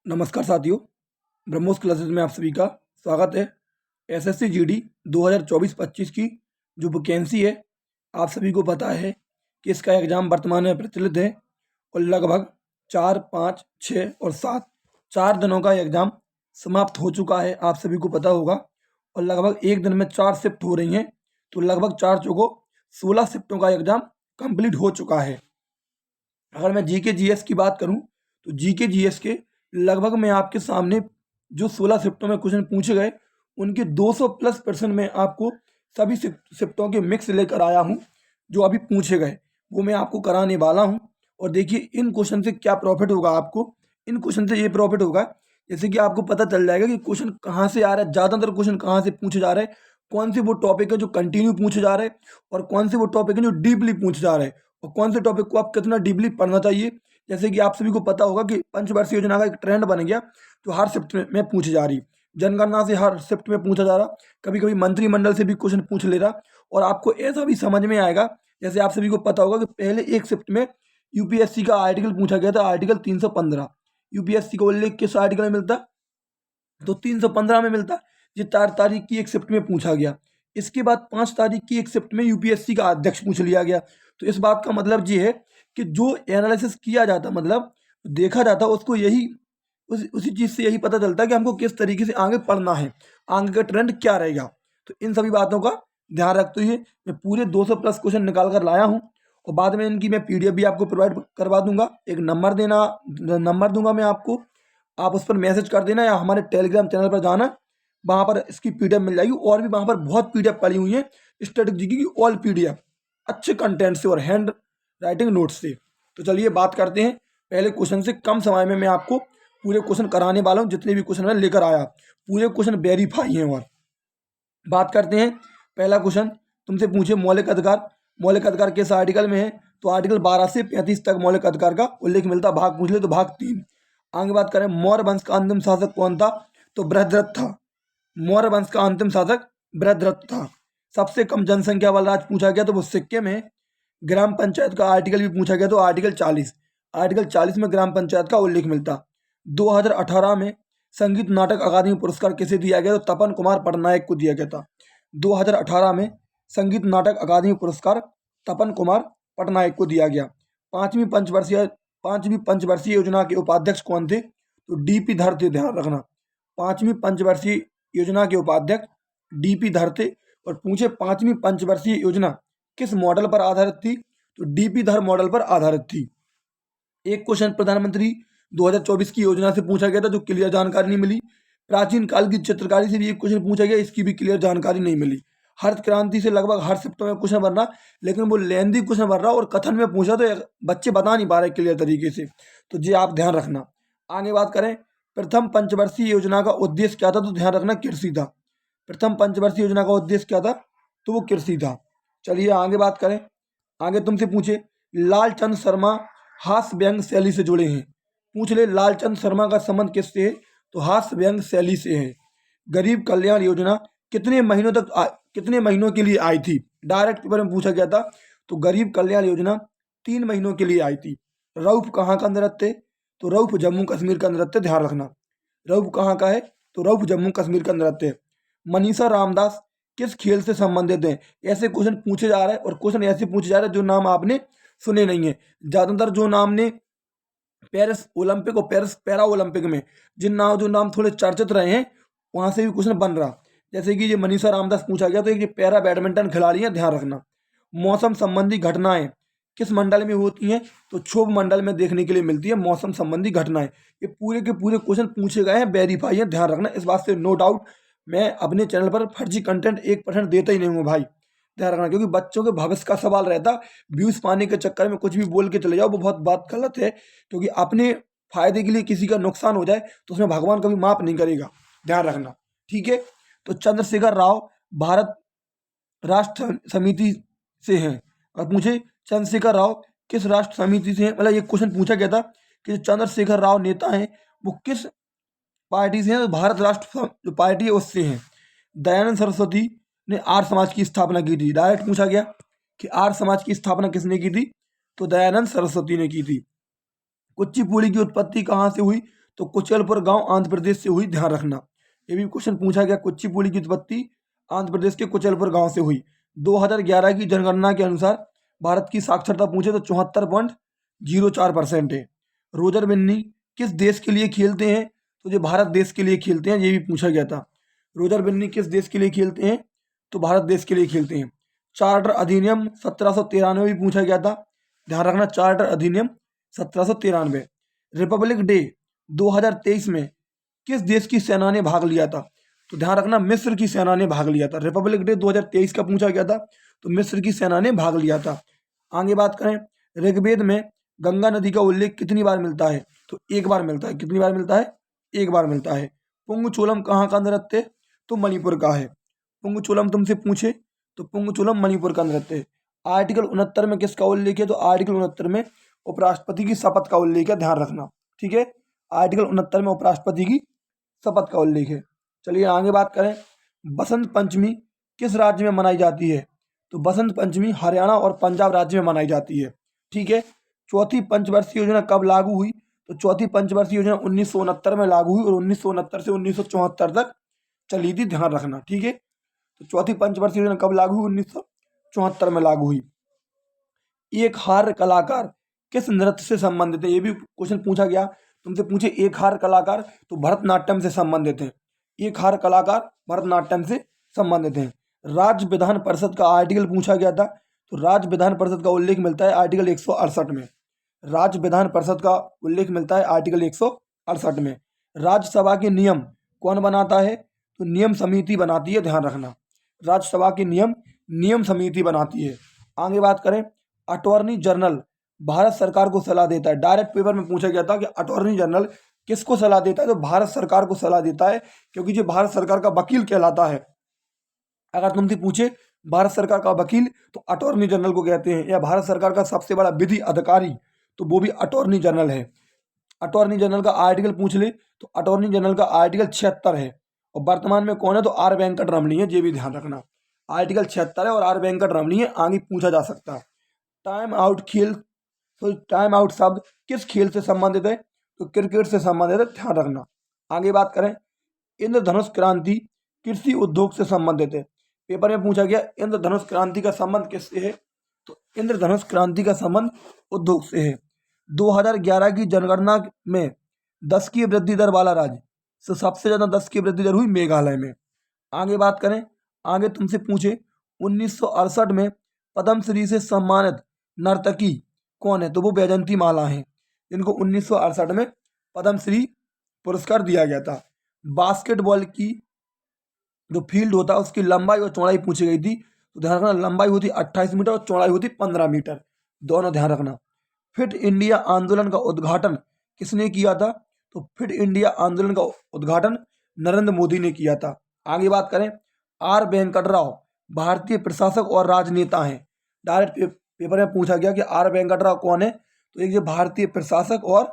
नमस्कार साथियों, ब्रह्मोस क्लासेस में आप सभी का स्वागत है। एसएससी जीडी 2024-25 की जो वैकेंसी है, आप सभी को पता है कि इसका एग्ज़ाम वर्तमान में प्रचलित है और लगभग 4, 5, 6 और 7 4 दिनों का एग्ज़ाम समाप्त हो चुका है। आप सभी को पता होगा और लगभग एक दिन में 4 शिफ्ट हो रही हैं, तो लगभग 4 चौको 16 शिफ्टों का एग्ज़ाम कंप्लीट हो चुका है। अगर मैं जीके जीएस की बात करूं तो जीके जीएस के लगभग मैं आपके सामने जो 16 शिफ्टों में क्वेश्चन पूछे गए उनके 200 प्लस परसेंट में आपको सभी शिफ्टों के मिक्स लेकर आया हूं। जो अभी पूछे गए वो मैं आपको कराने वाला हूं। और देखिए इन क्वेश्चन से क्या प्रॉफिट होगा आपको। इन क्वेश्चन से ये प्रॉफिट होगा जैसे कि आपको पता चल जाएगा कि क्वेश्चन कहाँ से आ रहा है, ज़्यादातर क्वेश्चन कहाँ से पूछे जा रहे हैं, कौन से वो टॉपिक है जो कंटिन्यू पूछे जा रहे हैं और कौन से वो टॉपिक है जो डीपली पूछे जा रहे हैं और कौन से टॉपिक को आप कितना डीपली पढ़ना चाहिए। जैसे कि आप सभी को पता होगा कि पंचवर्षीय योजना का एक ट्रेंड बन गया जो हर शिफ्ट में पूछी जा रही, जनगणना से हर शिफ्ट में पूछा जा रहा, कभी कभी मंत्रिमंडल से भी क्वेश्चन पूछ ले रहा। और आपको ऐसा भी समझ में आएगा, जैसे आप सभी को पता होगा कि पहले एक शिफ्ट में यूपीएससी का आर्टिकल पूछा गया था, आर्टिकल 315। यूपीएससी का उल्लेख किस आर्टिकल में मिलता, तो 315 में मिलता। ये 4 तारीख की एक शिफ्ट में पूछा गया। इसके बाद 5 तारीख की एक शिफ्ट में यूपीएससी का अध्यक्ष पूछ लिया गया। तो इस बात का मतलब ये है कि जो एनालिसिस किया जाता, मतलब देखा जाता, उसको यही उसी चीज़ से यही पता चलता है कि हमको किस तरीके से आगे पढ़ना है, आगे का ट्रेंड क्या रहेगा। तो इन सभी बातों का ध्यान रखते हुए मैं पूरे 200 प्लस क्वेश्चन निकाल कर लाया हूँ और बाद में इनकी मैं पीडीएफ भी आपको प्रोवाइड करवा दूंगा। एक नंबर दूंगा मैं आपको, आप उस पर मैसेज कर देना या हमारे टेलीग्राम चैनल पर जाना, वहाँ पर इसकी पीडीएफ मिल जाएगी। और भी वहाँ पर बहुत पीडीएफ पड़ी हुई है स्टैटिक की ऑल पीडीएफ अच्छे कंटेंट से और हैंड राइटिंग नोट्स से। तो चलिए बात करते हैं पहले क्वेश्चन से। कम समय में मैं आपको पूरे क्वेश्चन कराने वाला हूँ, जितने भी क्वेश्चन मैं लेकर आया पूरे क्वेश्चन वेरीफाई हैं। और बात करते हैं पहला क्वेश्चन तुमसे पूछे मौलिक अधिकार। मौलिक अधिकार किस आर्टिकल में है, तो आर्टिकल 12 से 35 तक मौलिक अधिकार का उल्लेख मिलता। भाग पूछ ले तो भाग 3। आगे बात करें मौर्य वंश का अंतिम शासक कौन था, तो बृहद्रथ था। मौर्य वंश का अंतिम शासक बृहद्रथ था। सबसे कम जनसंख्या वाला राज्य पूछा गया तो वो सिक्किम है। ग्राम पंचायत का आर्टिकल भी पूछा गया तो आर्टिकल 40। आर्टिकल 40 में ग्राम पंचायत का उल्लेख मिलता। 2018 में संगीत नाटक अकादमी पुरस्कार किसे दिया गया, तो तपन कुमार पटनायक को दिया गया था। 2018 में संगीत नाटक अकादमी पुरस्कार तपन कुमार पटनायक को दिया गया। पांचवी पंचवर्षीय योजना के उपाध्यक्ष कौन थे, तो डीपी धर थे। ध्यान रखना, पांचवी पंचवर्षीय योजना के उपाध्यक्ष डीपी धर थे। और पूछे पांचवी पंचवर्षीय योजना किस मॉडल पर आधारित थी, तो डीपी धर मॉडल पर आधारित थी। एक क्वेश्चन प्रधानमंत्री 2024 की योजना से पूछा गया था जो क्लियर जानकारी नहीं मिली। प्राचीन काल की चित्रकारी से भी एक क्वेश्चन पूछा गया, इसकी भी क्लियर जानकारी नहीं मिली। हरित क्रांति से लगभग हर शिफ्ट में क्वेश्चन बन रहा, लेकिन वो लेंदी क्वेश्चन बन रहा और कथन में पूछा तो बच्चे बता नहीं पा रहे क्लियर तरीके से। तो ये आप ध्यान रखना। आगे बात करें प्रथम पंचवर्षीय योजना का उद्देश्य क्या था, तो ध्यान रखना कृषि था। प्रथम पंचवर्षीय योजना का उद्देश्य क्या था, तो वो कृषि था। चलिए आगे बात करें। आगे तुमसे पूछे लालचंद शर्मा हास्य व्यंग शैली से जुड़े हैं। पूछ ले लालचंद शर्मा का संबंध किससे है, तो हास्य व्यंग शैली से है। गरीब कल्याण योजना कितने महीनों के लिए आई थी, डायरेक्ट पेपर में पूछा गया था। तो गरीब कल्याण योजना 3 महीनों के लिए आई थी। रऊफ कहाँ का नृत्य, तो रऊफ जम्मू कश्मीर का नृत्य। ध्यान रखना रऊफ कहाँ का है, तो रऊफ जम्मू कश्मीर का नृत्य। मनीषा रामदास किस खेल से संबंधित है। ऐसे क्वेश्चन पूछे जा रहे हैं और क्वेश्चन ऐसे पूछे जा रहे हैं जो नाम आपने सुने नहीं है। ज़्यादातर जो नाम ने पेरिस ओलंपिक और पेरिस पैरा ओलंपिक में जो नाम थोड़े चर्चित रहे हैं, वहाँ से भी क्वेश्चन बन रहा। जैसे कि ये मनीषा रामदास पूछा गया, तो एक ये पैरा बैडमिंटन खिलाड़ी है। ध्यान रखना मौसम संबंधी घटनाएं किस मंडल में होती हैं, तो क्षोभ मंडल में देखने के लिए मिलती है मौसम संबंधी घटनाएं। ये पूरे के पूरे क्वेश्चन पूछे गए हैं, वेरीफाई है। ध्यान रखना इस बात से नो डाउट। मैं अपने चैनल पर फर्जी कंटेंट 1% देता ही नहीं हूँ भाई। ध्यान रखना क्योंकि बच्चों के भविष्य का सवाल रहता, व्यूज पाने के चक्कर में कुछ भी बोल के चले जाओ, वो बहुत बात गलत है। क्योंकि अपने फायदे के लिए किसी का नुकसान हो जाए तो उसमें भगवान कभी माफ नहीं करेगा। ध्यान रखना, ठीक है। तो चंद्रशेखर राव भारत राष्ट्र समिति से हैं। और पूछे चंद्रशेखर राव किस राष्ट्र समिति से हैं, मतलब ये क्वेश्चन पूछा गया था कि जो चंद्रशेखर राव नेता हैं वो किस पार्टी से हैं, तो भारत राष्ट्र जो पार्टी है उससे हैं। दयानंद सरस्वती ने आर्य समाज की स्थापना की थी। डायरेक्ट पूछा गया कि आर्य समाज की स्थापना किसने की थी, तो दयानंद सरस्वती ने की थी। कुचिपुड़ी की उत्पत्ति कहाँ से हुई, तो कुचलपुर गांव आंध्र प्रदेश से हुई, ध्यान रखना। ये भी क्वेश्चन पूछा गया, कुचिपुड़ी की उत्पत्ति आंध्र प्रदेश के कुचलपुर गांव से हुई। 2011 की जनगणना के अनुसार भारत की साक्षरता पूछे तो 74.04% है। रोजर बिन्नी किस देश के लिए खेलते हैं? तो जो भारत देश के लिए खेलते हैं, ये भी पूछा गया था। रोजर बिन्नी किस देश के लिए खेलते हैं? तो भारत देश के लिए खेलते हैं। चार्टर अधिनियम 1793 भी पूछा गया था, ध्यान रखना। चार्टर अधिनियम 1793। रिपब्लिक डे 2023 में किस देश की सेना ने भाग लिया था? तो ध्यान रखना, मिस्र की सेना ने भाग लिया था। रिपब्लिक डे 2023 का पूछा गया था, तो मिस्र की सेना ने भाग लिया था। आगे बात करें, ऋग्वेद में गंगा नदी का उल्लेख कितनी बार मिलता है? तो एक बार मिलता है। कितनी बार मिलता है? एक बार मिलता है। पुंगचोलम कहाँ का नृत्य? तो मणिपुर का है। पुंगचोलम तुमसे पूछे तो पुंगचोलम मणिपुर का नृत्य है। आर्टिकल 69 में किसका उल्लेख है? तो आर्टिकल 69 में उपराष्ट्रपति की शपथ का उल्लेख है, ध्यान रखना। ठीक है, आर्टिकल 69 में उपराष्ट्रपति की शपथ का उल्लेख है। चलिए आगे बात करें, बसंत पंचमी किस राज्य में मनाई जाती है? तो बसंत पंचमी हरियाणा और पंजाब राज्य में मनाई जाती है। ठीक है, चौथी पंचवर्षीय योजना कब लागू हुई? तो चौथी पंचवर्षीय योजना 1969 में लागू हुई और 1969 से 1974 तक चली थी, ध्यान रखना। ठीक है, तो चौथी पंचवर्षीय योजना कब लागू हुई? 1974 में लागू हुई। एक हार कलाकार किस नृत्य से संबंधित है? ये भी क्वेश्चन पूछा गया तुमसे, पूछे एक हार कलाकार, तो भरतनाट्यम से संबंधित है। एक हार कलाकार भरतनाट्यम से संबंधित है। राज्य विधान परिषद का आर्टिकल पूछा गया था, तो राज्य विधान परिषद का उल्लेख मिलता है आर्टिकल 168 में। राज्य विधान परिषद का उल्लेख मिलता है आर्टिकल 168 में। राज्यसभा के नियम कौन बनाता है? तो नियम समिति बनाती है, ध्यान रखना। राज्यसभा के नियम समिति बनाती है। आगे बात करें, अटॉर्नी जनरल भारत सरकार को सलाह देता है। डायरेक्ट पेपर में पूछा गया था कि अटॉर्नी जनरल किसको सलाह देता है? तो भारत सरकार को सलाह देता है, क्योंकि जो भारत सरकार का वकील कहलाता है। अगर तुमसे पूछे भारत सरकार का वकील, तो अटॉर्नी जनरल को कहते हैं। या भारत सरकार का सबसे बड़ा विधि अधिकारी, तो वो भी अटॉर्नी जनरल है। अटॉर्नी जनरल का आर्टिकल पूछ ले तो अटॉर्नी जनरल का आर्टिकल 76 है। और वर्तमान में कौन है? तो आर वेंकट रमणी है, ये भी ध्यान रखना। आर्टिकल 76 है और आर वेंकट रमणी है, आगे पूछा जा सकता है। टाइम आउट खेल, तो टाइम आउट शब्द किस खेल से संबंधित है? तो क्रिकेट से संबंधित है, ध्यान रखना। आगे बात करें, इंद्रधनुष क्रांति कृषि उद्योग से संबंधित है। पेपर में पूछा गया इंद्रधनुष क्रांति का संबंध किससे है? तो इंद्रधनुष क्रांति का संबंध उद्योग से है। 2011 की जनगणना में 10 की वृद्धि दर वाला राज्य, तो सबसे ज्यादा 10 की वृद्धि दर हुई मेघालय में। आगे बात करें, आगे तुमसे पूछे 1968 में पद्मश्री से सम्मानित नर्तकी कौन है? तो वो वैजंती माला है, जिनको 1968 में पद्मश्री पुरस्कार दिया गया था। बास्केटबॉल की जो फील्ड होता है उसकी लंबाई और चौड़ाई पूछी गई थी, तो ध्यान रखना, लंबाई होती 28 मीटर और चौड़ाई होती 15 मीटर, दोनों ध्यान रखना। फिट इंडिया आंदोलन का उद्घाटन किसने किया था? तो फिट इंडिया आंदोलन का उद्घाटन नरेंद्र मोदी ने किया था। आगे बात करें, आर वेंकट राव भारतीय प्रशासक और राजनेता हैं। डायरेक्ट पेपर में पूछा गया कि आर वेंकट राव कौन है? तो एक जो भारतीय प्रशासक और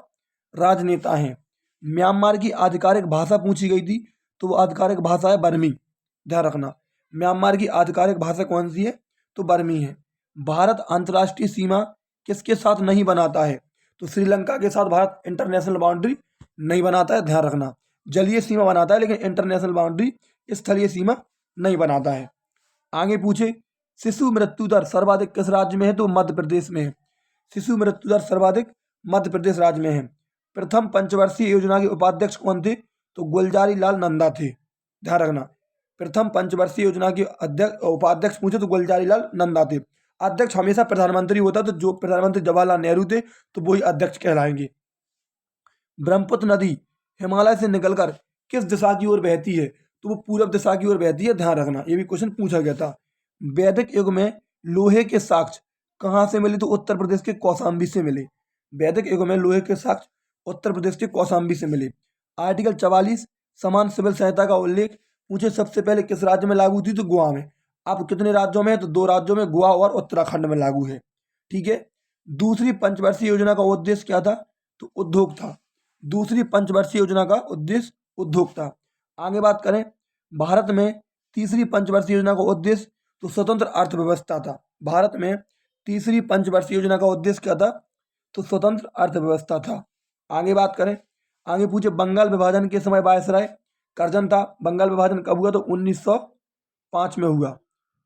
राजनेता हैं। म्यांमार की आधिकारिक भाषा पूछी गई थी, तो वो आधिकारिक भाषा है बर्मी, ध्यान रखना। म्यांमार की आधिकारिक भाषा कौन सी है? तो बर्मी है। भारत अंतर्राष्ट्रीय सीमा किसके साथ नहीं बनाता है? तो श्रीलंका के साथ भारत इंटरनेशनल बाउंड्री नहीं बनाता है, ध्यान रखना। जलीय सीमा बनाता है, लेकिन इंटरनेशनल बाउंड्री, स्थलीय सीमा नहीं बनाता है। आगे पूछे, शिशु मृत्यु दर सर्वाधिक किस राज्य में है? तो मध्य प्रदेश में है। शिशु मृत्यु दर सर्वाधिक मध्य प्रदेश राज्य में है। प्रथम पंचवर्षीय योजना के उपाध्यक्ष कौन थे? तो गुलजारी लाल नंदा थे, ध्यान रखना। प्रथम पंचवर्षीय योजना के उपाध्यक्ष पूछे तो गुलजारी लाल नंदा थे। अध्यक्ष हमेशा प्रधानमंत्री होता, तो जो प्रधानमंत्री जवाहरलाल नेहरू थे, तो वही अध्यक्ष कहलाएंगे। ब्रह्मपुत्र नदी हिमालय से निकलकर किस दिशा की ओर बहती है? तो वो पूर्व दिशा की ओर बहती है, ध्यान रखना। ये भी क्वेश्चन पूछा गया था। वैदिक युग में लोहे के साक्ष्य कहाँ से मिले? तो उत्तर प्रदेश के कौशाम्बी से मिले। वैदिक युग में लोहे के साक्ष्य उत्तर प्रदेश के कौशाम्बी से मिले। आर्टिकल 44 समान सिविल सहायता का उल्लेख पूछे सबसे पहले किस राज्य में लागू थी? तो गोवा में। अब कितने राज्यों में? तो 2 राज्यों में, गोवा और उत्तराखंड में लागू है। ठीक है, दूसरी पंचवर्षीय योजना का उद्देश्य क्या था? तो उद्योग था। दूसरी पंचवर्षीय योजना का उद्देश्य उद्योग था। आगे बात करें, भारत में तीसरी पंचवर्षीय योजना का उद्देश्य तो स्वतंत्र अर्थव्यवस्था था। भारत में तीसरी पंचवर्षीय योजना का उद्देश्य क्या था? तो स्वतंत्र अर्थव्यवस्था था। आगे बात करें, आगे पूछे बंगाल विभाजन के समय वायसराय करजन था। बंगाल विभाजन कब हुआ? तो 1905 में हुआ।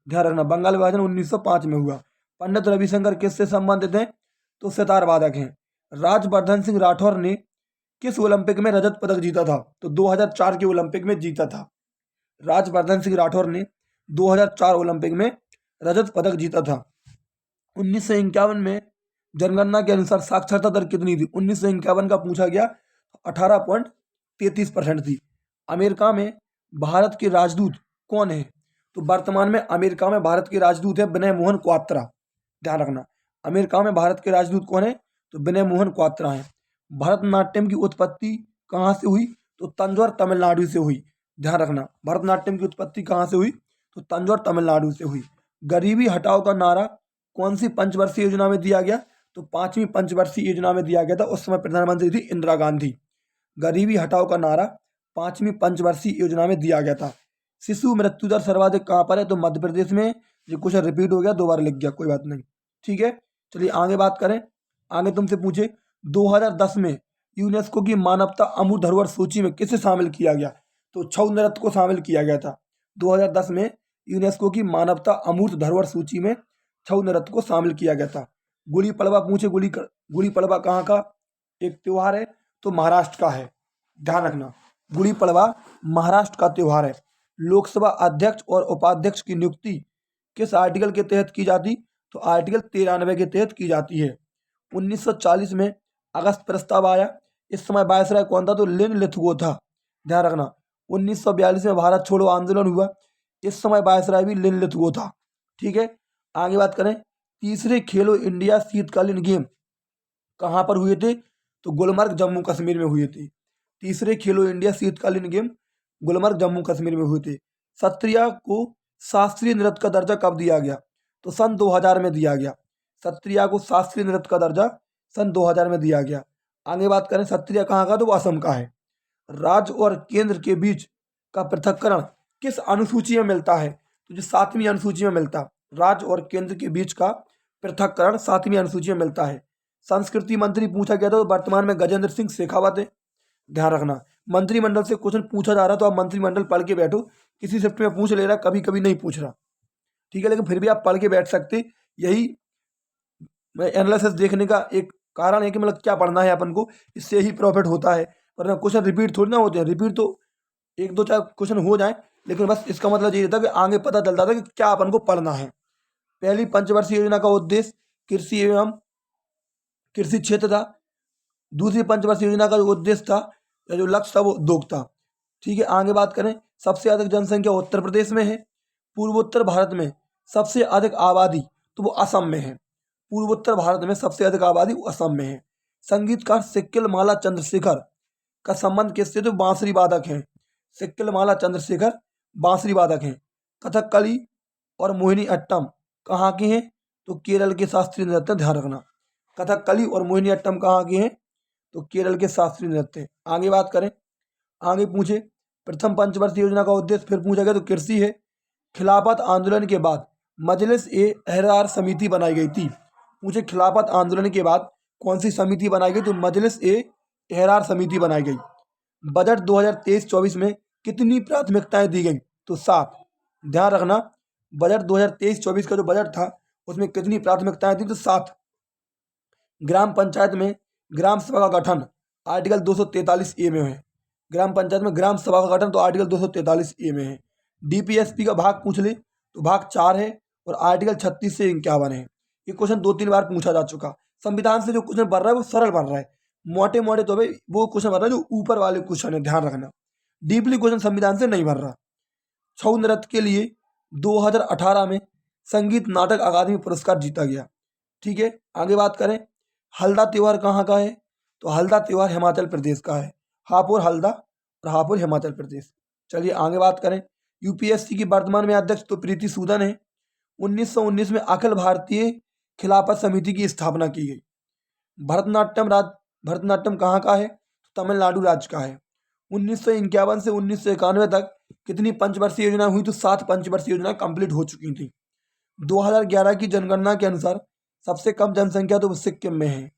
ध्यान रखना, बंगाल विभाजन 1905 में हुआ। पंडित रविशंकर किससे संबंधित हैं? तो सितार वादक हैं। राजवर्धन सिंह राठौर ने किस ओलंपिक में रजत पदक जीता था? तो 2004 के ओलंपिक में जीता था। राजवर्धन सिंह राठौर ने 2004 ओलंपिक में रजत पदक जीता था। 1951 में जनगणना के अनुसार साक्षरता दर कितनी थी? 1951 का पूछा गया, 18.33% थी। अमेरिका में भारत के राजदूत कौन है? तो वर्तमान में अमेरिका में भारत के राजदूत है विनय मोहन क्वात्रा। ध्यान रखना, अमेरिका में भारत के राजदूत कौन है? तो विनय मोहन क्वात्रा है। भरतनाट्यम की उत्पत्ति कहाँ से हुई? तो तंजौर तमिलनाडु से हुई। ध्यान रखना, भरतनाट्यम की उत्पत्ति कहाँ से हुई? तो तंजौर तमिलनाडु से हुई। गरीबी हटाओ का नारा कौन सी पंचवर्षीय योजना में दिया गया? तो 5वीं पंचवर्षीय योजना में दिया गया था। उस समय प्रधानमंत्री थी इंदिरा गांधी। गरीबी हटाओ का नारा 5वीं पंचवर्षीय योजना में दिया गया था। शिशु मृत्यु दर सर्वाधिक कहाँ पर है? तो मध्य प्रदेश में। ये क्वेश्चन रिपीट हो गया, 2 बार लिख गया, कोई बात नहीं, ठीक है। चलिए आगे बात करें। आगे तुमसे पूछे 2010 में यूनेस्को की मानवता अमूर्त धरोहर सूची में किसे शामिल किया गया? तो छऊ नृत्य को शामिल किया गया था। 2010 में यूनेस्को की मानवता अमूर्त धरोहर सूची में छऊ नृत्य को शामिल किया गया था। गुड़ी पड़वा पूछे, गुड़ी पड़वा कहाँ का एक त्योहार है? तो महाराष्ट्र का है। ध्यान रखना, गुड़ी पड़वा महाराष्ट्र का त्योहार है। लोकसभा अध्यक्ष और उपाध्यक्ष की नियुक्ति किस आर्टिकल के तहत की जाती? तो आर्टिकल 93 के तहत की जाती है। 1940 में अगस्त प्रस्ताव आया। इस समय वायसराय कौन था? तो लिन लिथगो था। ध्यान रखना, 1942 में भारत छोड़ो आंदोलन हुआ। इस समय वायसराय भी लिन लिथगो था, ठीक है। आगे बात करें, तीसरे खेलो इंडिया शीतकालीन गेम कहाँ पर हुए थे? तो गुलमर्ग जम्मू कश्मीर में हुए थे। तीसरे खेलो इंडिया शीतकालीन गेम गुलमर्ग जम्मू कश्मीर में हुए थे। सत्रिया को शास्त्रीय नृत्य का दर्जा कब दिया गया? तो सन 2000 में दिया गया। सत्रिया को शास्त्रीय नृत्य का दर्जा सन 2000 में दिया गया। आगे बात करें, सत्रिया कहाँ का? तो वो असम का है। राज्य और केंद्र के बीच का पृथक्करण किस अनुसूची में मिलता है? तो जो 7वीं अनुसूची में मिलता। राज्य और केंद्र के बीच का पृथक्करण 7वीं अनुसूची में मिलता है। संस्कृति मंत्री पूछा गया था, तो वर्तमान में गजेंद्र सिंह शेखावत है। ध्यान रखना, मंत्रिमंडल से क्वेश्चन पूछा जा रहा तो आप मंत्रिमंडल पढ़ के बैठो। किसी शिफ्ट में पूछ ले रहा, कभी कभी नहीं पूछ रहा, ठीक है, लेकिन फिर भी आप पढ़ के बैठ सकते। यही एनालिसिस देखने का एक कारण है कि मतलब क्या पढ़ना है अपन को, इससे ही प्रॉफिट होता है। वरना क्वेश्चन रिपीट थोड़ी ना होते हैं। रिपीट तो 1-2 चार क्वेश्चन हो जाए, लेकिन बस इसका मतलब ये रहता है कि आगे पता चलता था कि क्या अपन को पढ़ना है। पहली पंचवर्षीय योजना का उद्देश्य कृषि एवं कृषि क्षेत्र था। दूसरी पंचवर्षीय योजना का जो उद्देश्य था या जो लक्ष्य था वो उद्योग था, ठीक है। आगे बात करें, सबसे अधिक जनसंख्या उत्तर प्रदेश में है। पूर्वोत्तर भारत में सबसे अधिक आबादी तो वो असम में है। पूर्वोत्तर भारत में सबसे अधिक आबादी असम में है। संगीतकार सिक्किल माला चंद्रशेखर का संबंध किससे? तो बांसुरी वादक हैं। सिक्किल माला चंद्रशेखर बांसुरी वादक हैं। कथकली और मोहिनी अट्टम कहाँ के हैं? तो केरल के शास्त्रीय नृत्य। ध्यान रखना, कथकली और मोहिनी अट्टम कहाँ के हैं? तो केरल के शास्त्रीय नृत्य। आगे बात करें, आगे पूछे प्रथम पंचवर्षीय योजना का उद्देश्य फिर पूछा गया तो कृषि है। खिलाफत आंदोलन के बाद मजलिस ए एहरार समिति बनाई गई थी। पूछे खिलाफत आंदोलन के बाद कौन सी समिति बनाई गई? तो मजलिस ए एहरार समिति बनाई गई। बजट 2023-24 में कितनी प्राथमिकताएं दी गई? तो 7। ध्यान रखना, बजट 2023-24 का जो बजट था उसमें कितनी प्राथमिकताएं थी? तो 7। ग्राम पंचायत में ग्राम सभा का गठन आर्टिकल 243A में है। ग्राम पंचायत में ग्राम सभा का गठन तो आर्टिकल 243A में है। डीपीएसपी का भाग पूछ ले तो भाग 4 है और आर्टिकल 36 से 51 है। ये क्वेश्चन 2-3 बार पूछा जा चुका। संविधान से जो क्वेश्चन बन रहा है वो सरल बन रहा है। मोटे मोटे तो भाई वो क्वेश्चन बन रहा है जो ऊपर वाले क्वेश्चन है, ध्यान रखना। डीपली क्वेश्चन संविधान से नहीं बन रहा। छऊ नृत्य के लिए 2018 में संगीत नाटक अकादमी पुरस्कार जीता गया, ठीक है। आगे बात करें, हल्दा त्योहार कहाँ का है? तो हल्दा त्योहार हिमाचल प्रदेश का है। हापुड़ हल्दा और हापुड़ हिमाचल प्रदेश। चलिए आगे बात करें, यूपीएससी की वर्तमान में अध्यक्ष तो प्रीति सूदन है। 1919 में अखिल भारतीय खिलाफत समिति की स्थापना की गई। भरतनाट्यम कहाँ का है? तो तमिलनाडु राज्य का है। 1951 से 1991 तक कितनी पंचवर्षीय योजना हुई? तो 7 पंचवर्षीय योजना कंप्लीट हो चुकी थी। 2011 की जनगणना के अनुसार सबसे कम जनसंख्या तो सिक्किम में है।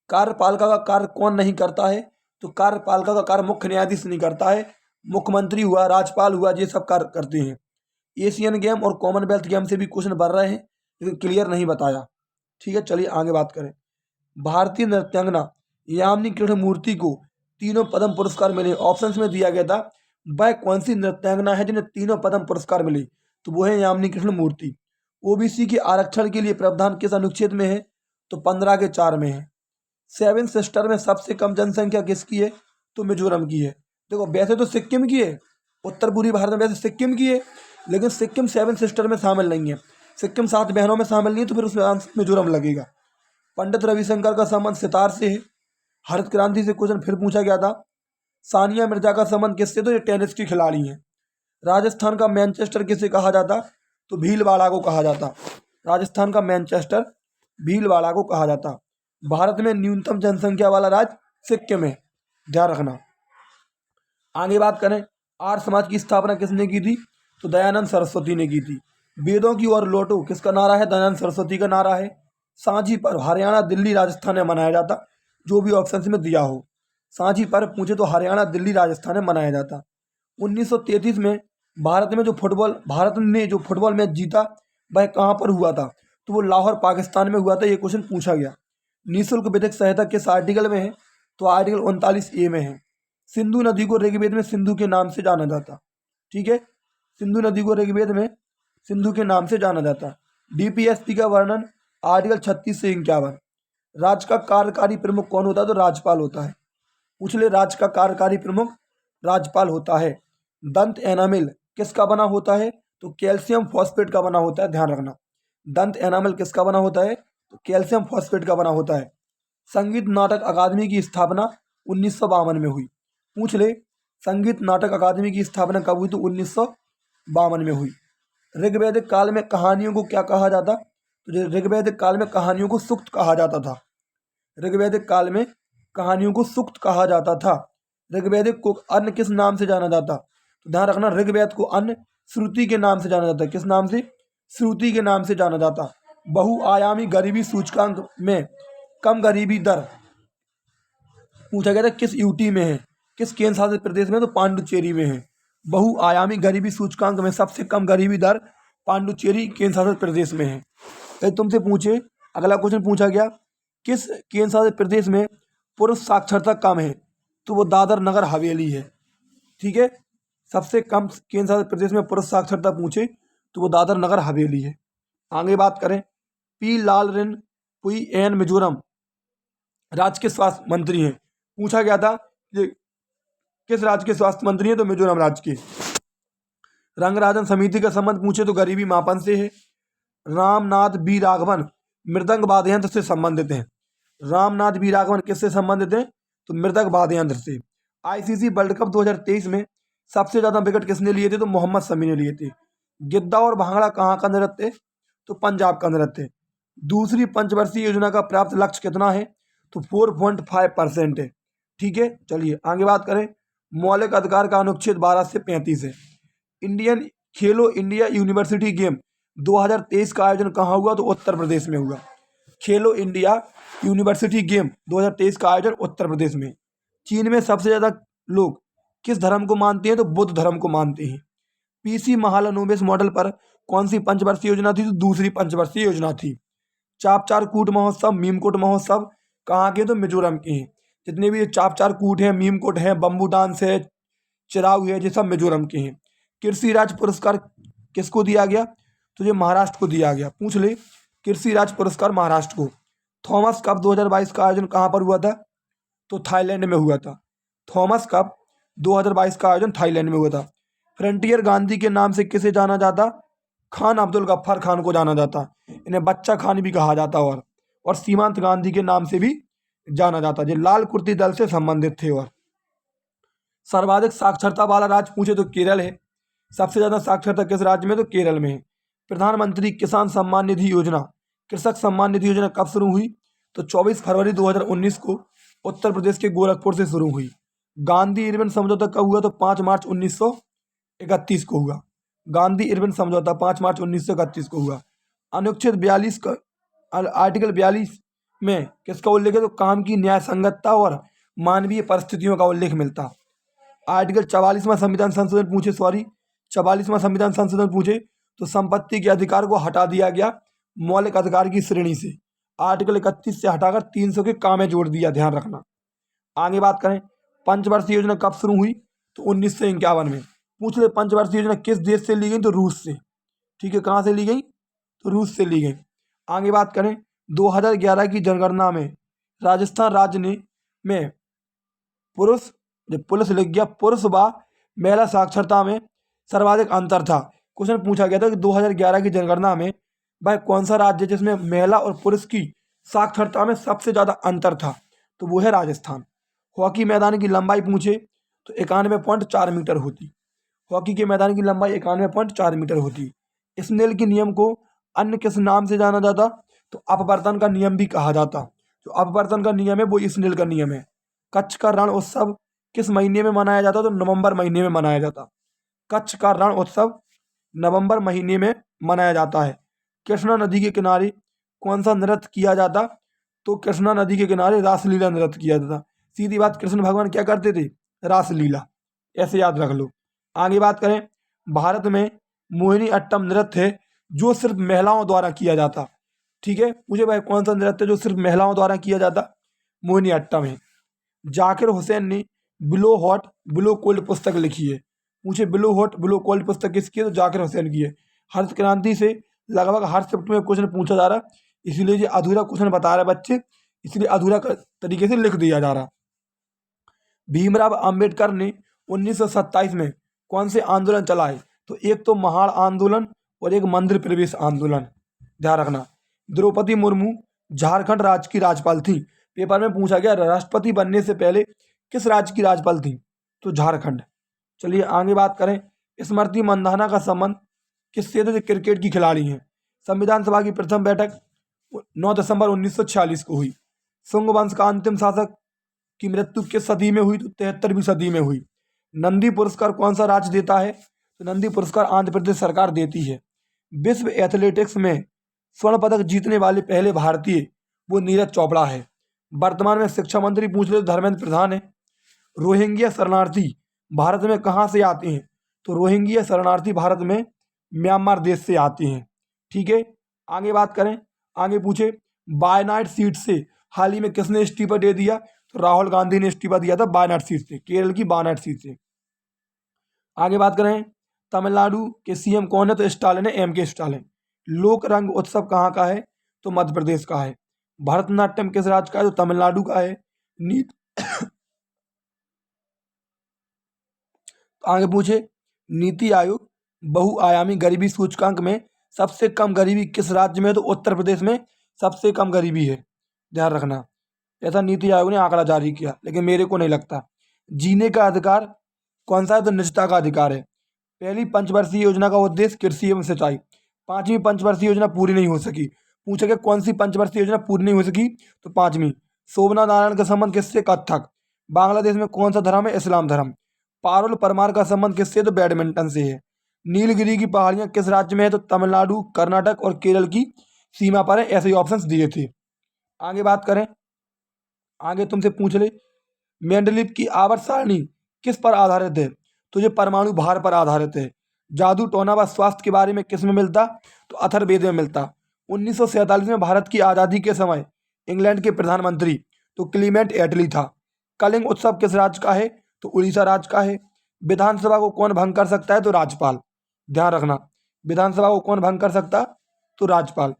कार्यपालिका का कार्य कौन नहीं करता है? तो कार्यपालिका का कार्य मुख्य न्यायाधीश नहीं करता है, मुख्यमंत्री हुआ, राज्यपाल हुआ, ये सब कार्य करते हैं। एशियन गेम और कॉमनवेल्थ गेम से भी क्वेश्चन बन रहे हैं, लेकिन क्लियर नहीं बताया। ठीक है, चलिए आगे बात करें। भारतीय नृत्यांगना यामिनी कृष्ण मूर्ति को तीनों पद्म पुरस्कार मिले। ऑप्शंस में दिया गया था वह कौन सी नृत्यांगना है जिन्हें तीनों पद्म पुरस्कार मिले, तो वो है यामिनी कृष्ण मूर्ति। ओबीसी के आरक्षण के लिए प्रावधान किस अनुच्छेद में है, तो 15 के 4 में है। सेवन सिस्टर में सबसे कम जनसंख्या किसकी है, तो मिजोरम की है। देखो वैसे तो सिक्किम की है, उत्तर पूर्वी भारत में वैसे सिक्किम की है, लेकिन सिक्किम सेवन सिस्टर में शामिल नहीं है, सिक्किम 7 बहनों में शामिल नहीं है, तो फिर उसमें आंसर मिजोरम लगेगा। पंडित रविशंकर का संबंध सितार से है। हरित क्रांति से क्वेश्चन फिर पूछा गया था। सानिया मिर्जा का संबंध किससे, तो ये टेनिस की खिलाड़ी हैं। राजस्थान का मैनचेस्टर किसे कहा जाता, तो भीलवाड़ा को कहा जाता। राजस्थान का मैनचेस्टर भीलवाड़ा को कहा जाता। भारत में न्यूनतम जनसंख्या वाला राज्य सिक्किम है, ध्यान रखना। आगे बात करें, आर्य समाज की स्थापना किसने की थी, तो दयानंद सरस्वती ने की थी। वेदों की ओर लौटो किसका नारा है, दयानंद सरस्वती का नारा है। सांझी पर्व हरियाणा, दिल्ली, राजस्थान में मनाया जाता, जो भी ऑप्शन में दिया हो। सांझी पर्व पूछे तो हरियाणा, दिल्ली, राजस्थान में मनाया जाता। 1933 में भारत ने जो फुटबॉल मैच जीता वह कहाँ पर हुआ था, तो वो लाहौर पाकिस्तान में हुआ था। ये क्वेश्चन पूछा गया। निःशुल्क विधिक सहायता किस आर्टिकल में है, तो आर्टिकल 39A में है। सिंधु नदी को ऋग्वेद में सिंधु के नाम से जाना जाता। ठीक है, सिंधु नदी को ऋग्वेद में सिंधु के नाम से जाना जाता। डीपीएसपी का वर्णन आर्टिकल 36 से 51। राज्य का कार्यकारी प्रमुख कौन होता है, तो राज्यपाल होता है। पूछ ले, राज्य का कार्यकारी प्रमुख राज्यपाल होता है। दंत एनामिल किसका बना होता है, तो कैल्शियम फॉस्फेट का बना होता है, ध्यान रखना। दंत एनामिल किसका बना होता है, तो कैल्शियम फॉस्फेट का बना होता है। संगीत नाटक अकादमी की स्थापना 1952 में हुई। पूछ ले, संगीत नाटक अकादमी की स्थापना कब हुई, तो 1952 में हुई। ऋग्वैदिक काल में कहानियों को क्या कहा जाता, तो ऋग्वैदिक काल में कहानियों को सूक्त कहा जाता था। ऋग्वैदिक काल में कहानियों को सूक्त कहा जाता था। ऋग्वैदिक को अन्न किस नाम से जाना जाता, तो ध्यान रखना, ऋग्वेद को अन्न श्रुति के नाम से जाना जाता है। किस नाम से, श्रुति के नाम से जाना जाता। बहुआयामी गरीबी सूचकांक में कम गरीबी दर पूछा गया था किस यूटी में है, किस केंद्र शासित प्रदेश में, तो पांडुचेरी में है। बहुआयामी गरीबी सूचकांक में सबसे कम गरीबी दर पांडुचेरी केंद्र शासित प्रदेश में है। यदि तुमसे पूछे, अगला क्वेश्चन पूछा गया किस केंद्र शासित प्रदेश में पुरुष साक्षरता कम है, तो वो दादर नगर हवेली है। ठीक है, सबसे कम केंद्र शासित प्रदेश में पुरुष साक्षरता पूछे तो वो दादर नगर हवेली है। आगे बात करें, पी लालरिनपुयेन मिजोरम राज्य के स्वास्थ्य मंत्री हैं। पूछा गया था कि किस राज्य के स्वास्थ्य मंत्री हैं, तो मिजोरम राज्य के। रंगराजन समिति का संबंध पूछे तो गरीबी मापन से है। रामनाथ बी राघवन मृदंग वाद्य यंत्र से संबंधित हैं। रामनाथ बी राघवन किससे संबंधित हैं, तो मृदंग वाद्य यंत्र से। आईसीसी वर्ल्ड कप 2023 में सबसे ज्यादा विकेट किसने लिए थे, तो मोहम्मद शमी ने लिए थे। गिद्दा और भांगड़ा कहाँ का नृत्य है, तो पंजाब का नृत्य है। दूसरी पंचवर्षीय योजना का प्राप्त लक्ष्य कितना है, तो 4.5% है। ठीक है, चलिए आगे बात करें। मौलिक अधिकार का अनुच्छेद 12 से 35 है। इंडियन खेलो इंडिया यूनिवर्सिटी गेम 2023 का आयोजन कहाँ हुआ, तो उत्तर प्रदेश में हुआ। खेलो इंडिया यूनिवर्सिटी गेम 2023 का आयोजन उत्तर प्रदेश में। चीन में सबसे ज्यादा लोग किस धर्म को मानते हैं, तो बुद्ध धर्म को मानते हैं। पीसी महालनोबिस मॉडल पर कौन सी पंचवर्षीय योजना थी, तो दूसरी पंचवर्षीय योजना थी। चापचार कूट महोत्सव, मीमकोट महोत्सव कहाँ के, तो मिजोरम के हैं। जितने भी चापचार कूट हैं, मीमकोट है, बम्बू डांस है, चिराऊ है, ये सब मिजोरम के हैं। कृषि राज्य पुरस्कार किसको दिया गया, तो ये महाराष्ट्र को दिया गया। पूछ ले, कृषि राज्य पुरस्कार महाराष्ट्र को। थॉमस कप 2022 का आयोजन कहाँ पर हुआ था, तो थाईलैंड में हुआ था। थॉमस कप 2022 का आयोजन थाईलैंड में हुआ था। फ्रंटियर गांधी के नाम से किसे जाना जाता, खान अब्दुल गफ्फार खान को जाना जाता। इन्हें बच्चा खान भी कहा जाता और सीमांत गांधी के नाम से भी जाना जाता, जो लाल कुर्ती दल से संबंधित थे। और सर्वाधिक साक्षरता वाला राज्य पूछे तो केरल है। सबसे ज्यादा साक्षरता किस राज्य में, तो केरल में है। प्रधानमंत्री किसान सम्मान निधि योजना, कृषक सम्मान निधि योजना कब शुरू हुई, तो 24 फरवरी 2019 को उत्तर प्रदेश के गोरखपुर से शुरू हुई। गांधी इरविन समझौता कब हुआ, तो 5 मार्च 1931 को हुआ। गांधी इरविन समझौता 5 मार्च 1931 को हुआ। अनुच्छेद 42 का आर्टिकल 42 में किसका उल्लेख है, तो काम की न्याय संगतता और मानवीय परिस्थितियों का उल्लेख मिलता। आर्टिकल 44वां संविधान संशोधन पूछे, 44वां संविधान संशोधन पूछे तो संपत्ति के अधिकार को हटा दिया गया मौलिक अधिकार की श्रेणी से। आर्टिकल 31 से हटाकर 300 के काम में जोड़ दिया, ध्यान रखना। आगे बात करें, पंचवर्षीय योजना कब शुरू हुई तो 1951 में। पूछ ले पंचवर्षीय योजना किस देश से ली गई तो रूस से। ठीक है, कहाँ से ली गई तो रूस से ली गई। आगे बात करें, 2011 की जनगणना में राजस्थान राज्य में पुरुष, जब पुलिस लिख गया, पुरुष व महिला साक्षरता में सर्वाधिक अंतर था। क्वेश्चन पूछा गया था कि 2011 की जनगणना में भाई कौन सा राज्य है जिसमें महिला और पुरुष की साक्षरता में सबसे ज़्यादा अंतर था, तो वो है राजस्थान। हॉकी मैदान की लंबाई पूछे तो 91.4 मीटर होती। हॉकी के मैदान की लंबाई 91.4 मीटर होती। स्नेल के नियम को अन्य किस नाम से जाना जाता तो अपवर्तन का नियम भी कहा जाता। जो अपवर्तन का नियम है वो स्नेल का नियम है। कच्छ का रण उत्सव किस महीने में मनाया जाता तो नवंबर महीने में मनाया जाता। कच्छ का रण उत्सव नवंबर महीने में मनाया जाता है। कृष्णा नदी के किनारे कौन सा नृत्य किया जाता तो कृष्णा नदी के किनारे रासलीला नृत्य किया जाता। सीधी बात, कृष्ण भगवान क्या करते थे, रासलीला, ऐसे याद रख लो। आगे बात करें, भारत में मोहिनी अट्टम नृत्य है जो सिर्फ महिलाओं द्वारा किया जाता। ठीक है, मुझे भाई कौन सा नृत्य जो सिर्फ महिलाओं द्वारा किया जाता, मोहिनी अट्टम है। जाकिर हुसैन ने बिलो हॉट बिलो कोल्ड पुस्तक लिखी है। मुझे बिलो हॉट बिलो कोल्ड पुस्तक किसकी है तो जाकिर हुसैन की है। हरित क्रांति से लगभग हर शिफ्ट में क्वेश्चन पूछा जा रहा, इसलिए ये अधूरा क्वेश्चन बता रहे बच्चे, इसलिए अधूरा तरीके से लिख दिया जा रहा। भीमराव अंबेडकर ने 1927 में कौन से आंदोलन चलाए तो एक तो महाड़ आंदोलन और एक मंदिर प्रवेश आंदोलन, ध्यान रखना। द्रौपदी मुर्मू झारखंड राज्य की राज्यपाल थी। पेपर में पूछा गया राष्ट्रपति बनने से पहले किस राज्य की राज्यपाल थी तो झारखंड। चलिए आगे बात करें, स्मृति मंधाना का संबंध किससे तो क्रिकेट की खिलाड़ी हैं। संविधान सभा की प्रथम बैठक 9 दिसंबर 1946 को हुई। शुंग वंश का अंतिम शासक की मृत्यु किस सदी में हुई तो 73वीं सदी में हुई। नंदी पुरस्कार कौन सा राज्य देता है तो नंदी पुरस्कार आंध्र प्रदेश सरकार देती है। विश्व एथलेटिक्स में स्वर्ण पदक जीतने वाले पहले भारतीय वो नीरज चोपड़ा है। वर्तमान में शिक्षा मंत्री पूछ ले तो धर्मेंद्र प्रधान है। रोहिंग्या शरणार्थी भारत में कहाँ से आते हैं तो रोहिंग्या शरणार्थी भारत में म्यांमार देश से आते हैं। ठीक है, आगे बात करें, आगे पूछे वायनाड सीट से हाल ही में किसने इस्तीफा दे दिया तो राहुल गांधी ने इस्तीफा दिया था वायनाड सीट से, केरल की वायनाड सीट से। आगे बात करें, तमिलनाडु के सीएम कौन है तो स्टालिन है, एम के स्टालिन। लोक रंग उत्सव कहाँ का है तो मध्य प्रदेश का है। भरतनाट्यम किस राज्य का है तो तमिलनाडु का है। नीति आगे पूछे, नीति आयोग बहुआयामी गरीबी सूचकांक में सबसे कम गरीबी किस राज्य में है तो उत्तर प्रदेश में सबसे कम गरीबी है, ध्यान रखना। ऐसा नीति आयोग ने आंकड़ा जारी किया, लेकिन मेरे को नहीं लगता। जीने का अधिकार कौन सा है तो निजता का अधिकार है। पहली पंचवर्षीय योजना का उद्देश्य कृषि एवं सिंचाई। पांचवी पंचवर्षीय योजना पूरी नहीं हो सकी। पूछा गया कौन सी पंचवर्षीय योजना पूरी नहीं हो सकी तो पांचवी। शोभना नारायण का संबंध किससे, कथक। बांग्लादेश में कौन सा धर्म है, इस्लाम धर्म। पारुल परमार का संबंध किससे तो बैडमिंटन से है। नीलगिरी की पहाड़ियां किस राज्य में है तो तमिलनाडु, कर्नाटक और केरल की सीमा पर है। ऐसे ऑप्शंस दिए थे। आगे बात करें, आगे तुमसे पूछ ले मेंडलीव की आवर्त सारणी किस पर आधारित है तो ये परमाणु भार पर आधारित है। जादू टोना व स्वास्थ्य के बारे में किस में मिलता तो अथर्ववेद में मिलता। 1947 में भारत की आज़ादी के समय इंग्लैंड के प्रधानमंत्री तो क्लीमेंट एटली था। कलिंग उत्सव किस राज्य का है तो उड़ीसा राज्य का है। विधानसभा को कौन भंग कर सकता है तो राज्यपाल, ध्यान रखना। विधानसभा को कौन भंग कर सकता तो राज्यपाल।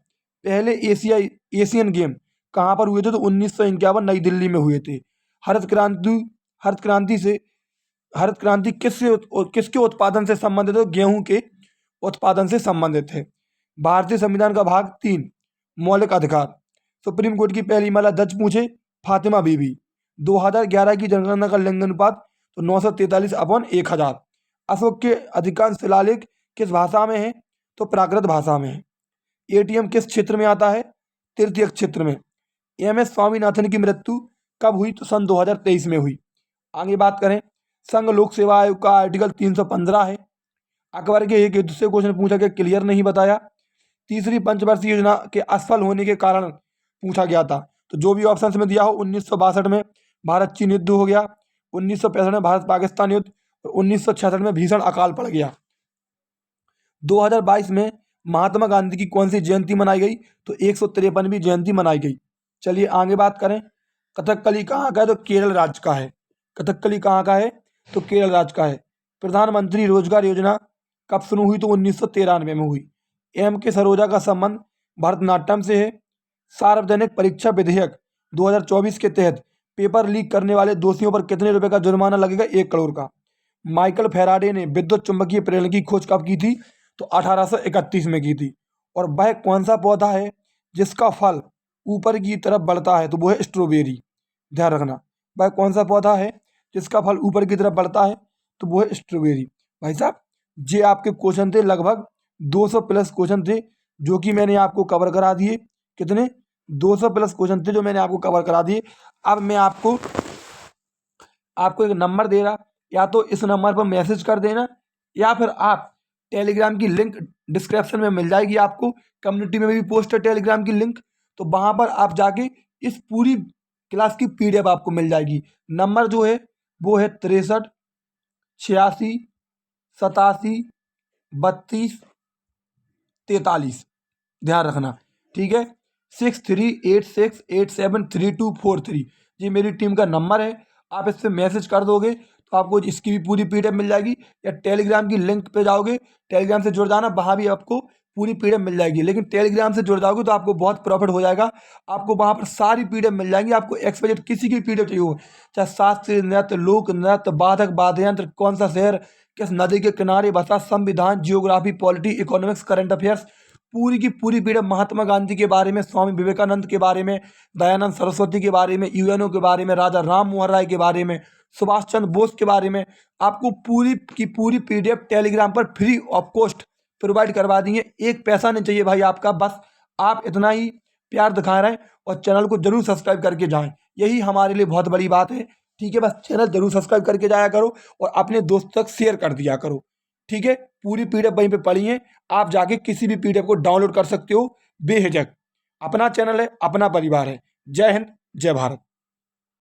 पहले एशियन गेम कहाँ पर हुए थे तो 1951 नई दिल्ली में हुए थे। हरित क्रांति किसके उत्पादन से संबंधित है, गेहूं के उत्पादन से संबंधित है। भारतीय संविधान का भाग 3 मौलिक अधिकार। सुप्रीम कोर्ट की पहली महिला जज पूछे फातिमा बीबी। 2011 की जनगणना का लिंग अनुपात तो 943/1000। अशोक के अधिकांश शिलालेख किस भाषा में है तो प्राकृत भाषा में है। एटीएम किस क्षेत्र में आता है, तृतीय क्षेत्र में। एमएस स्वामीनाथन की मृत्यु कब हुई तो सन 2023 में हुई। आगे बात करें, संघ लोक सेवा आयोग का आर्टिकल 315 है। अकबर के एक युद्ध से क्वेश्चन पूछा गया, क्लियर नहीं बताया। तीसरी पंचवर्षीय योजना के असफल होने के कारण पूछा गया था, तो जो भी ऑप्शन में दिया हो 1962 में भारत चीन युद्ध हो गया, 1965 में भारत पाकिस्तान युद्ध, और 1966 में भीषण अकाल पड़ गया। 2022 में महात्मा गांधी की कौन सी जयंती मनाई गई? तो 153वीं जयंती मनाई गई। चलिए आगे बात करें। कथकली कहाँ का है? तो केरल राज्य का है। कथकली कहाँ का है? तो केरल राज्य का है। प्रधानमंत्री रोजगार योजना कब शुरू हुई? तो 1993 में हुई। एम के सरोजा का संबंध भरतनाट्यम से है। सार्वजनिक परीक्षा विधेयक 2024 के तहत पेपर लीक करने वाले दोषियों पर कितने रुपए का जुर्माना लगेगा? 1 करोड़ का। माइकल फैराडे ने विद्युत चुंबकीय प्रेरण की खोज कब की थी? तो 1831 में की थी। और वह कौन सा पौधा है जिसका फल ऊपर की तरफ बढ़ता है? तो वो है स्ट्रॉबेरी। ध्यान रखना, वह कौन सा पौधा है जिसका फल ऊपर की तरफ बढ़ता है? तो वो है स्ट्रॉबेरी। भाई साहब, ये आपके क्वेश्चन थे, लगभग 200 प्लस क्वेश्चन थे जो कि मैंने आपको कवर करा दिए। कितने? 200 प्लस क्वेश्चन थे जो मैंने आपको कवर करा दिए। अब मैं आपको एक नंबर दे रहा, या तो इस नंबर पर मैसेज कर देना, या फिर आप टेलीग्राम की लिंक डिस्क्रिप्शन में मिल जाएगी आपको। कम्युनिटी में भी पोस्ट है टेलीग्राम की लिंक, तो वहाँ पर आप जाके इस पूरी क्लास की PDF आपको मिल जाएगी। नंबर जो है वो है 63 86 87 32 43। ध्यान रखना, ठीक है। 6386873243, ये मेरी टीम का नंबर है। आप इस पर मैसेज कर दोगे तो आपको इसकी भी पूरी PDF मिल जाएगी, या टेलीग्राम की लिंक पे जाओगे, टेलीग्राम से जुड़ जाना, वहाँ भी आपको पूरी PDF मिल जाएगी। लेकिन टेलीग्राम से जुड़ जाओगे तो आपको बहुत प्रॉफिट हो जाएगा, आपको वहाँ पर सारी PDF मिल जाएंगी। आपको XYZ किसी की PDF चाहिए हो, चाहे शास्त्रीय नृत्य, लोक नृत्य, बाधक वाद्य यंत्र, कौन सा शहर किस नदी के किनारे बसा, संविधान, geography, polity, economics, current affairs, पूरी की पूरी PDF महात्मा गांधी के बारे में, स्वामी विवेकानंद के बारे में, दयानंद सरस्वती के बारे में, UNO के बारे में, राजा राम मोहन राय के बारे में, सुभाष चंद्र बोस के बारे में, आपको पूरी की पूरी PDF टेलीग्राम पर फ्री ऑफ कॉस्ट प्रोवाइड करवा देंगे। एक पैसा नहीं चाहिए भाई आपका, बस आप इतना ही प्यार दिखा रहे हैं, और चैनल को जरूर सब्सक्राइब करके जाएं, यही हमारे लिए बहुत बड़ी बात है। ठीक है, बस चैनल जरूर सब्सक्राइब करके जाया करो और अपने दोस्तों तक शेयर कर दिया करो। ठीक है, पूरी PDF वहीं पे पड़ी है, आप जाके किसी भी PDF को डाउनलोड कर सकते हो बेहिचक। अपना चैनल है, अपना परिवार है। जय हिंद, जय भारत।